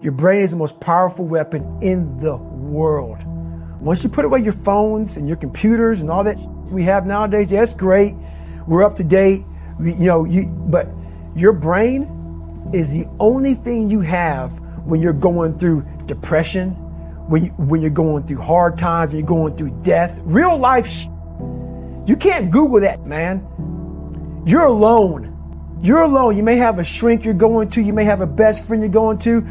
Your brain is the most powerful weapon in the world. Once you put away your phones and your computers and all that we have nowadays, yeah, it's great. We're up to date. But your brain is the only thing you have when you're going through depression, when you're going through hard times, when you're going through death, real life. You can't Google that, man. You're alone. You're alone. You may have a shrink you're going to. You may have a best friend you're going to.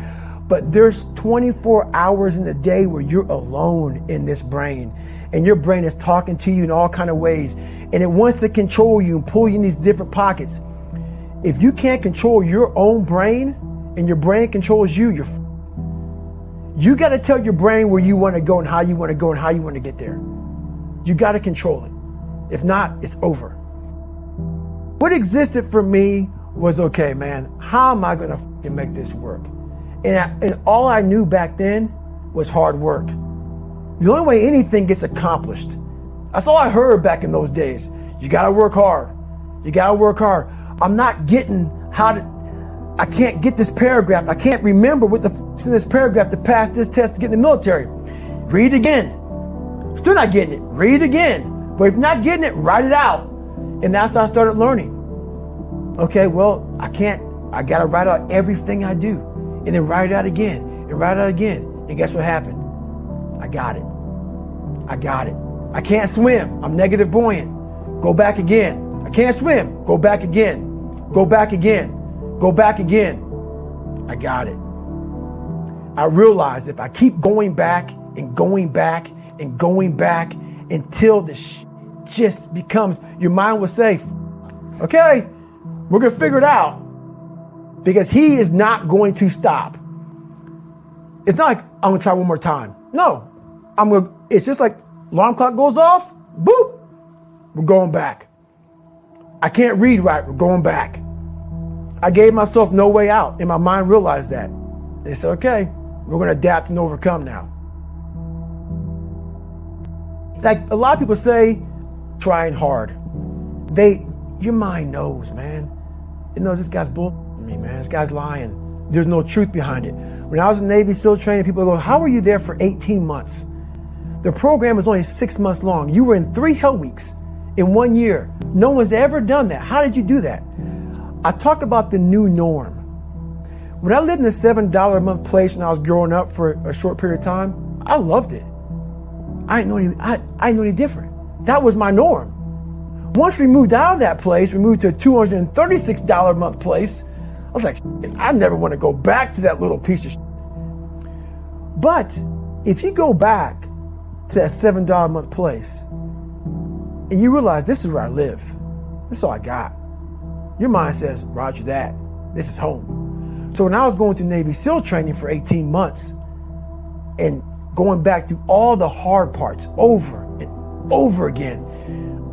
But there's 24 hours in the day where you're alone in this brain. And your brain is talking to you in all kinds of ways. And it wants to control you and pull you in these different pockets. If you can't control your own brain and your brain controls you, you got to tell your brain where you want to go and how you want to go and how you want to get there. You got to control it. If not, it's over. What existed for me was, okay, man, how am I going to make this work? And all I knew back then was hard work. The only way anything gets accomplished. That's all I heard back in those days. You got to work hard. You got to work hard. I'm not getting I can't get this paragraph. I can't remember what the in this paragraph to pass this test to get in the military. Read again. Still not getting it. Read again. But if you're not getting it, write it out. And that's how I started learning. Okay, well, I got to write out everything I do. And then write it out again, and write it out again. And guess what happened? I got it. I can't swim. I'm negative buoyant. Go back again. I can't swim. Go back again. Go back again. Go back again. I got it. I realized if I keep going back and going back and going back until the just becomes, your mind will say, okay, we're going to figure it out. Because he is not going to stop. It's not like I'm going to try one more time. No, it's just like alarm clock goes off, boop, we're going back. I can't read right, we're going back. I gave myself no way out, and my mind realized that. They said, okay, we're going to adapt and overcome now. Like a lot of people say, trying hard. Your mind knows, man. It knows this guy's bull. Me, man, this guy's lying. There's no truth behind it. When I was in Navy SEAL training, people go, how were you there for 18 months? The program was only 6 months long. You were in 3 hell weeks in 1 year. No one's ever done that. How did you do that? I talk about the new norm. When I lived in a $7 a month place when I was growing up for a short period of time, I loved it. I didn't know any different. That was my norm. Once we moved out of that place, we moved to a $236 a month place. I was like, I never want to go back to that little piece of shit. But if you go back to that $7 a month place and you realize this is where I live, this is all I got, your mind says, roger that, this is home. So when I was going through Navy SEAL training for 18 months and going back through all the hard parts over and over again,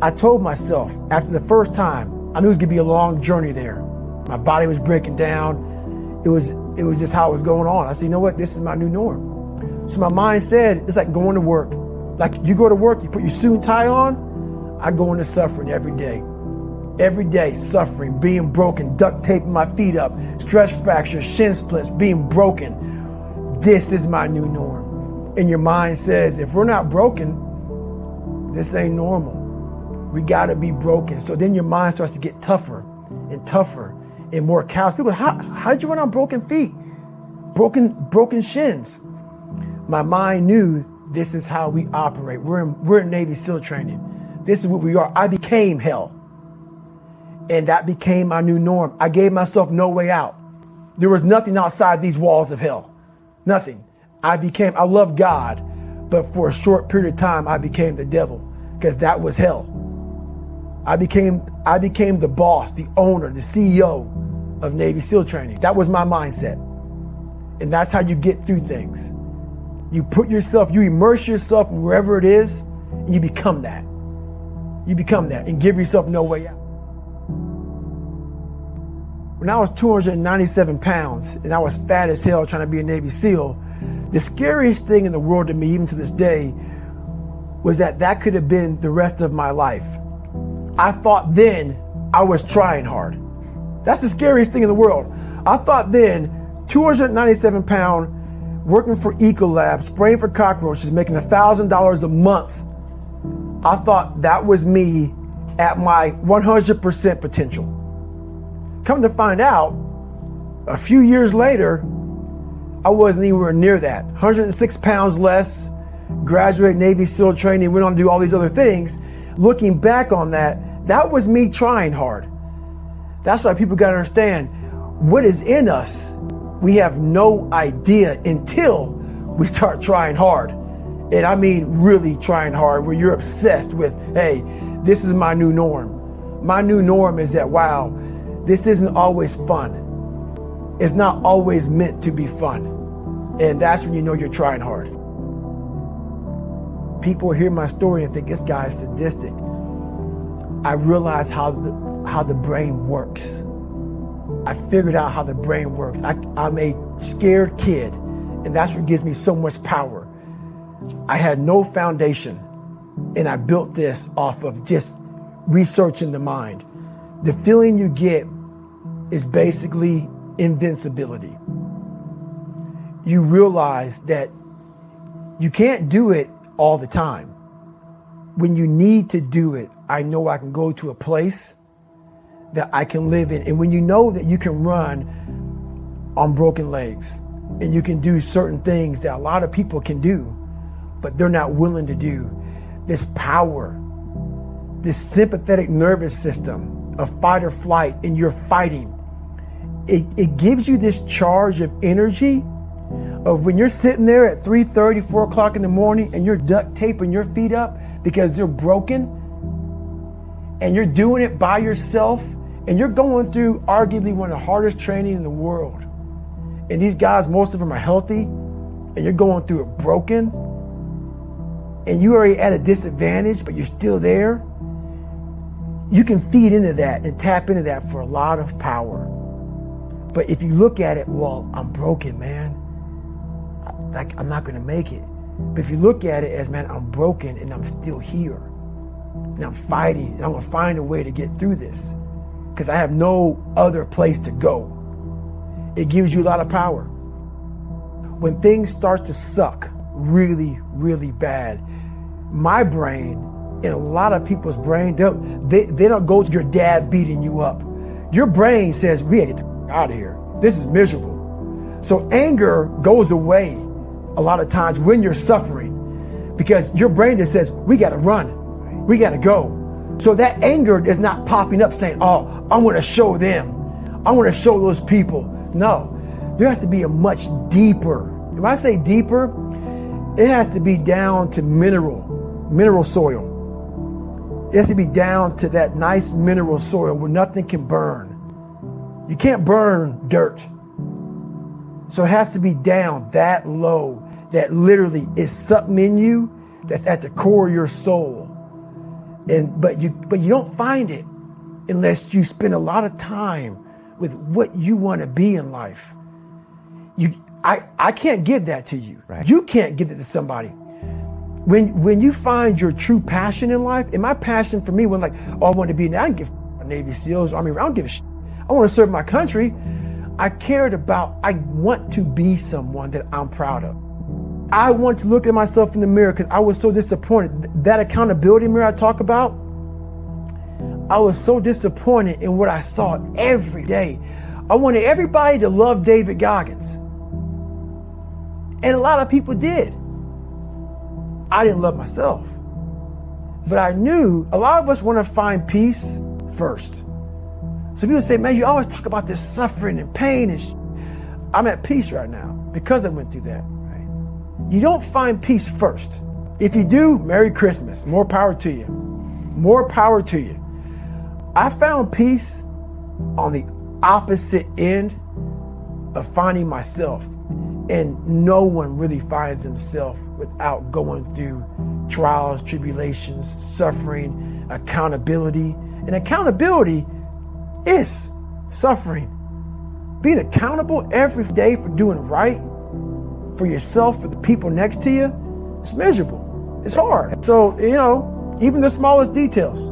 I told myself after the first time, I knew it was going to be a long journey there. My body was breaking down. It was just how it was going on. I said, you know what? This is my new norm. So my mind said, it's like going to work. Like you go to work, you put your suit and tie on. I go into suffering every day. Every day, suffering, being broken, duct taping my feet up, stress fractures, shin splints, being broken. This is my new norm. And your mind says, if we're not broken, this ain't normal. We got to be broken. So then your mind starts to get tougher and tougher and more callous. People go, how'd you run on broken feet? Broken shins. My mind knew this is how we operate. We're in Navy SEAL training. This is what we are. I became hell. And that became my new norm. I gave myself no way out. There was nothing outside these walls of hell. Nothing. I love God, but for a short period of time, I became the devil because that was hell. I became the boss, the owner, the CEO of Navy SEAL training. That was my mindset. And that's how you get through things. You immerse yourself in wherever it is, and you become that. You become that and give yourself no way out. When I was 297 pounds and I was fat as hell trying to be a Navy SEAL, the scariest thing in the world to me, even to this day, was that could have been the rest of my life. I thought then I was trying hard. That's the scariest thing in the world. I thought then 297 pound, working for Ecolab, spraying for cockroaches, making $1,000 a month. I thought that was me at my 100% potential. Come to find out, a few years later, I wasn't anywhere near that. 106 pounds less, graduate Navy SEAL training, went on to do all these other things. Looking back on that, that was me trying hard. That's why people got to understand what is in us. We have no idea until we start trying hard. And I mean really trying hard, where you're obsessed with, hey, this is my new norm. My new norm is that, wow, this isn't always fun. It's not always meant to be fun. And that's when you know you're trying hard. People hear my story and think this guy is sadistic. I realized how the brain works. I figured out how the brain works. I'm a scared kid, and that's what gives me so much power. I had no foundation, and I built this off of just researching the mind. The feeling you get is basically invincibility. You realize that you can't do it all the time. When you need to do it, I know I can go to a place that I can live in. And when you know that you can run on broken legs and you can do certain things that a lot of people can do, but they're not willing to do, this power, this sympathetic nervous system of fight or flight, and you're fighting, it gives you this charge of energy of when you're sitting there at 3:30, 4 o'clock in the morning and you're duct taping your feet up because they're broken, and you're doing it by yourself, and you're going through arguably one of the hardest training in the world. And these guys, most of them are healthy, and you're going through it broken, and you're already at a disadvantage, but you're still there. You can feed into that and tap into that for a lot of power. But if you look at it, well, I'm broken, man. Like, I'm not going to make it. But if you look at it as, man, I'm broken and I'm still here, and I'm fighting, and I'm going to find a way to get through this because I have no other place to go. It gives you a lot of power. When things start to suck really, really bad, my brain and a lot of people's brain, they don't go to your dad beating you up. Your brain says, we gotta get the out of here. This is miserable. So anger goes away a lot of times when you're suffering, because your brain just says, we got to run. We got to go. So that anger is not popping up saying, oh, I want to show them. I want to show those people. No, there has to be a much deeper. When I say deeper, it has to be down to mineral soil. It has to be down to that nice mineral soil where nothing can burn. You can't burn dirt. So it has to be down that low, that literally is something in you that's at the core of your soul. But you don't find it unless you spend a lot of time with what you want to be in life. I can't give that to you. Right. You can't give it to somebody. When you find your true passion in life, and my passion for me was like, oh, I want to be, I don't give a Navy SEALs, Army, I don't give a shit. I want to serve my country. I want to be someone that I'm proud of. I want to look at myself in the mirror because I was so disappointed. That accountability mirror I talk about, I was so disappointed in what I saw every day. I wanted everybody to love David Goggins. And a lot of people did. I didn't love myself. But I knew a lot of us want to find peace first. So people say, man, you always talk about this suffering and pain and I'm at peace right now because I went through that. Right? You don't find peace first. If you do, Merry Christmas. More power to you. More power to you. I found peace on the opposite end of finding myself. And no one really finds themselves without going through trials, tribulations, suffering, accountability. And accountability is suffering. Being accountable every day for doing right for yourself, for the people next to you, it's miserable. It's hard. So, even the smallest details.